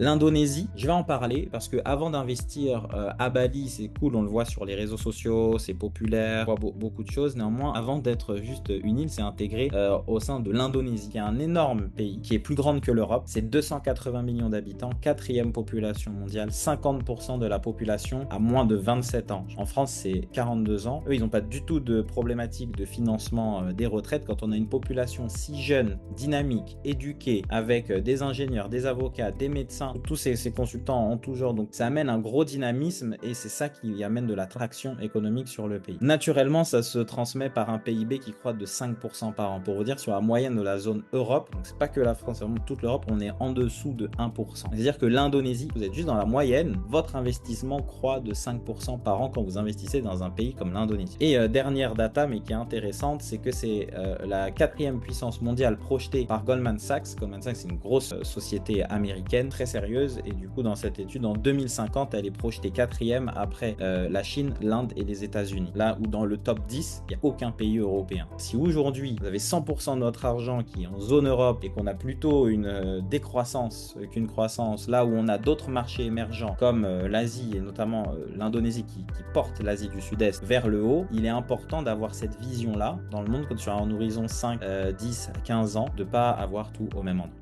L'Indonésie, je vais en parler parce que avant d'investir à Bali, c'est cool, on le voit sur les réseaux sociaux, c'est populaire, on voit beaucoup de choses. Néanmoins, avant d'être juste une île, c'est intégré au sein de l'Indonésie, qui est un énorme pays, qui est plus grande que l'Europe. C'est 280 millions d'habitants, quatrième population mondiale, 50% de la population a moins de 27 ans. En France, c'est 42 ans. Eux, ils n'ont pas du tout de problématique de financement des retraites. Quand on a une population si jeune, dynamique, éduquée, avec des ingénieurs, des avocats, des médecins, tous ces consultants en tout genre, donc ça amène un gros dynamisme et c'est ça qui amène de la traction économique sur le pays. Naturellement, ça se transmet par un PIB qui croît de 5% par an. Pour vous dire, sur la moyenne de la zone Europe, donc c'est pas que la France, c'est vraiment toute l'Europe, on est en dessous de 1%. C'est-à-dire que l'Indonésie, vous êtes juste dans la moyenne, votre investissement croît de 5% par an quand vous investissez dans un pays comme l'Indonésie. Et dernière data, mais qui est intéressante, c'est que c'est la quatrième puissance mondiale projetée par Goldman Sachs. Goldman Sachs, c'est une grosse société américaine très sérieuse, et du coup, dans cette étude, en 2050, elle est projetée quatrième après la Chine, l'Inde et les États-Unis. Là où dans le top 10, il n'y a aucun pays européen. Si aujourd'hui, vous avez 100% de notre argent qui est en zone Europe et qu'on a plutôt une décroissance qu'une croissance, là où on a d'autres marchés émergents comme l'Asie et notamment l'Indonésie qui porte l'Asie du Sud-Est vers le haut, il est important d'avoir cette vision-là dans le monde, sur un horizon 5, 10, 15 ans, de ne pas avoir tout au même endroit.